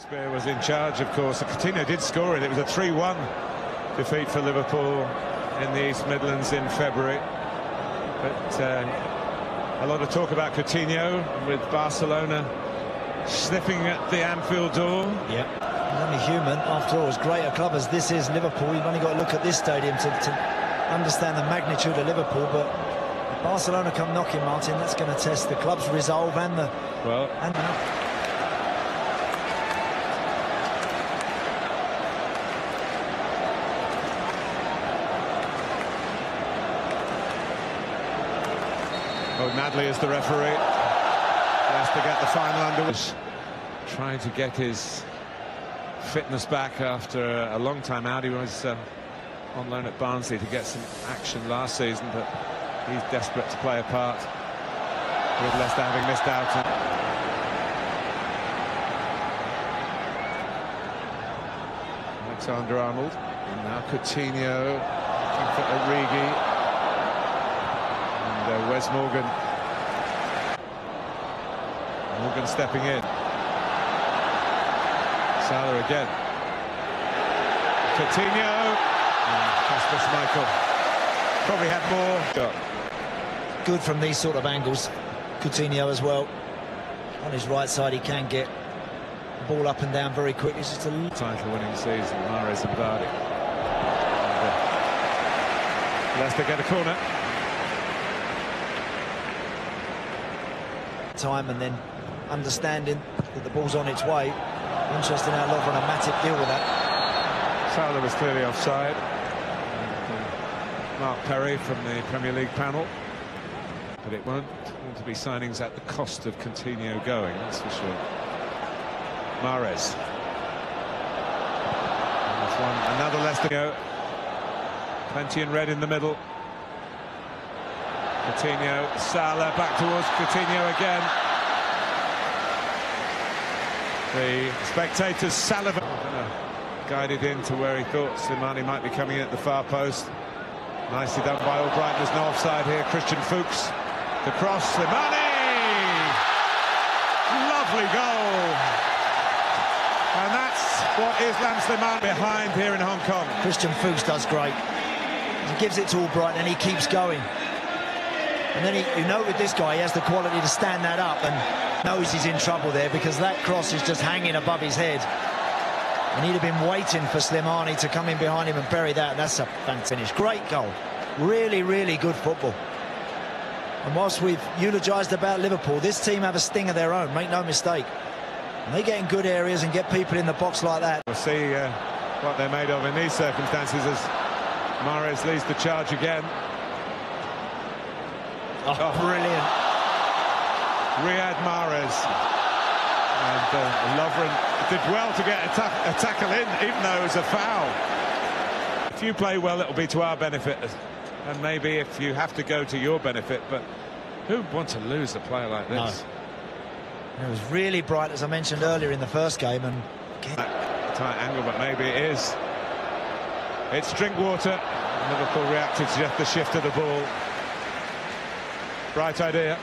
Spear was in charge, of course. Coutinho did score it. It was a 3-1 defeat for Liverpool in the East Midlands in February. But a lot of talk about Coutinho with Barcelona sniffing at the Anfield door. Yeah, he's only human. After all, as great a club as this is, Liverpool, you've only got to look at this stadium to understand the magnitude of Liverpool. But if Barcelona come knocking, Martin, that's going to test the club's resolve and the... Well... Nadley is the referee. Leicester get the final under. Trying to get his fitness back after a long time out. He was on loan at Barnsley to get some action last season, but he's desperate to play a part with Leicester having missed out. Alexander-Arnold, and now Coutinho looking for Origi. Wes Morgan stepping in. Salah again. Coutinho and Kasper Schmeichel probably had more. Good from these sort of angles. Coutinho as well. On his right side, he can get the ball up and down very quickly. It's just a title-winning season. Mahrez and Vardy. Leicester get a corner. Time and then understanding that the ball's on its way. Interesting how Lovren and Matip deal with that. Salah was clearly offside. Mark Perry from the Premier League panel. But it won't want to be signings at the cost of Coutinho going, that's for sure. Mahrez. Another Leicester go. Plenty in red in the middle. Coutinho, Salah back towards Coutinho again. The spectators salivate. Guided in to where he thought Slimani might be coming in at the far post. Nicely done by Albright. There's no offside here. Christian Fuchs. The cross, Slimani! Lovely goal. And that's what Islam Slimani behind here in Hong Kong. Christian Fuchs does great. He gives it to Albright and he keeps going. And then you know with this guy, he has the quality to stand that up and knows he's in trouble there because that cross is just hanging above his head. And he'd have been waiting for Slimani to come in behind him and bury that. And that's a fantastic finish. Great goal. Really, really good football. And whilst we've eulogised about Liverpool, this team have a sting of their own, make no mistake. And they get in good areas and get people in the box like that. We'll see what they're made of in these circumstances as Mahrez leads the charge again. Oh, brilliant. Riyad Mahrez. And Lovren did well to get a tackle in, even though it was a foul. If you play well, it'll be to our benefit. And maybe if you have to go to your benefit, but who would want to lose a player like this? No. It was really bright, as I mentioned earlier in the first game. And again... tight angle, but maybe it is. It's Drinkwater. Liverpool reacted to just the shift of the ball. Bright idea.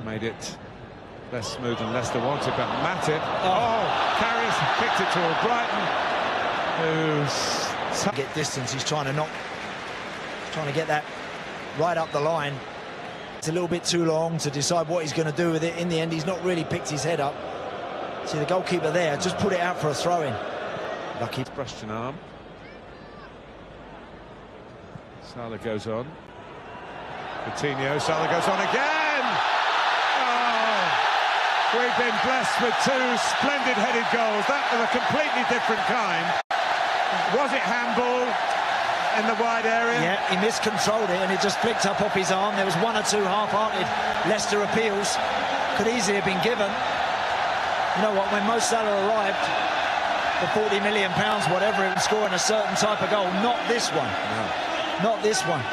Made it less smooth than Leicester wanted, but Matip. Carries, picked it toward Brighton. Who's get distance. He's trying to get that right up the line. It's a little bit too long to decide what he's going to do with it. In the end, he's not really picked his head up. See the goalkeeper there, just put it out for a throw-in. Lucky. Brushed an arm. Salah goes on. Coutinho, Salah goes on again! Oh, we've been blessed with two splendid headed goals. That was a completely different kind. Was it handball in the wide area? Yeah, he miscontrolled it and it just flicked up off his arm. There was one or two half-hearted Leicester appeals. Could easily have been given. You know what, when Mo Salah arrived for £40 million, whatever, it was scoring a certain type of goal. Not this one. No. Not this one.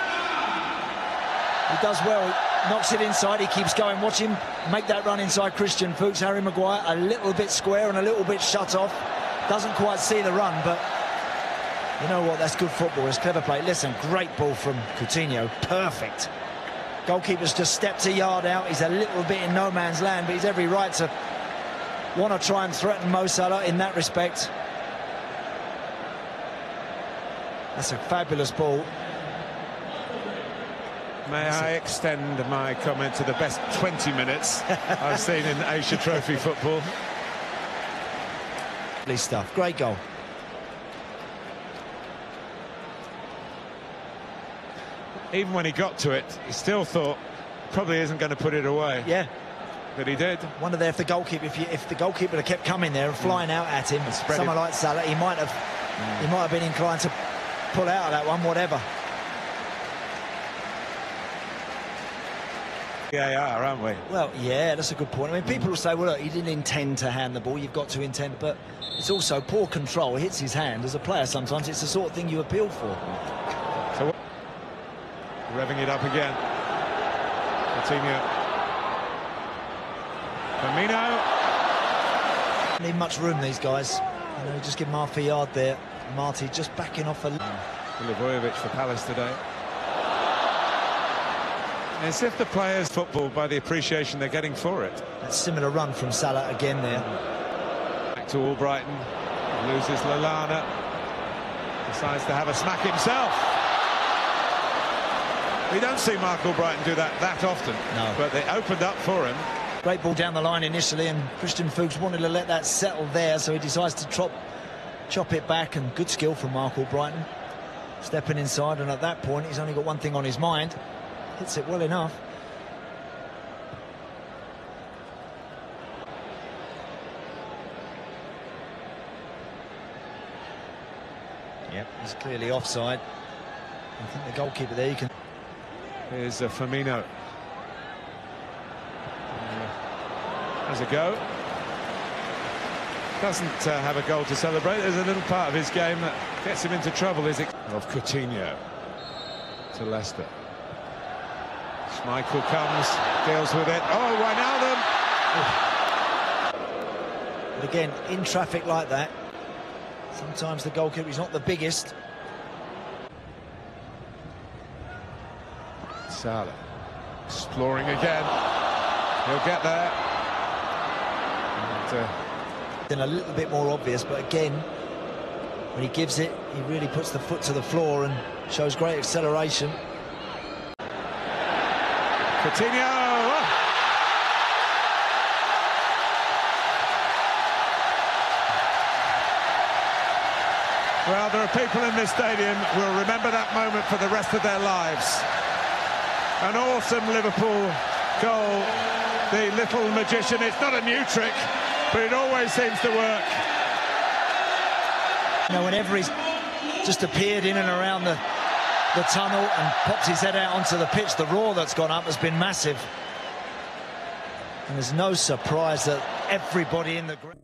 He does well, knocks it inside, he keeps going. Watch him make that run inside Christian Fuchs. Harry Maguire a little bit square and a little bit shut off. Doesn't quite see the run, but you know what, that's good football, it's clever play. Listen, great ball from Coutinho, perfect. Goalkeeper's just stepped a yard out, he's a little bit in no man's land, but he's every right to want to try and threaten Mo Salah in that respect. That's a fabulous ball. May I extend my comment to the best 20 minutes I've seen in Asia Trophy football. Lovely stuff. Great goal. Even when he got to it, he still thought probably isn't going to put it away. Yeah. But he did. Wonder there if the goalkeeper, if the goalkeeper had kept coming there and flying out at him, someone like Salah, he might have been inclined to pull out of that one, whatever. VAR, aren't we? Well, yeah, that's a good point. I mean, people will say, well, look, he didn't intend to hand the ball. You've got to intend, but it's also poor control. It hits his hand. As a player, sometimes it's the sort of thing you appeal for. So, revving it up again. Coutinho. Firmino. Need much room, these guys. You know, just give him half a yard there. Marty just backing off a... Milivojevic for Palace today. As if the players football by the appreciation they're getting for it. That similar run from Salah again there. Back to Albrighton. Loses Lallana. Decides to have a smack himself. We don't see Mark Albrighton do that often. No. But they opened up for him. Great ball down the line initially, and Christian Fuchs wanted to let that settle there, so he decides to chop it back, and good skill from Mark Albrighton. Stepping inside, and at that point he's only got one thing on his mind. Hits it well enough. Yep, he's clearly offside. I think the goalkeeper there, you can... Here's Firmino. Has a go. Doesn't have a goal to celebrate. There's a little part of his game that gets him into trouble. Of Coutinho to Leicester. Schmeichel comes, deals with it. Oh, Wijnaldum! But again, in traffic like that, sometimes the goalkeeper is not the biggest. Salah exploring again. He'll get there. And, then a little bit more obvious, but again, when he gives it, he really puts the foot to the floor and shows great acceleration. Coutinho! Oh. Well, there are people in this stadium who will remember that moment for the rest of their lives. An awesome Liverpool goal. The little magician. It's not a new trick, but it always seems to work. You know, whenever he's just appeared in and around the tunnel and popped his head out onto the pitch, the roar that's gone up has been massive. And there's no surprise that everybody in the ground...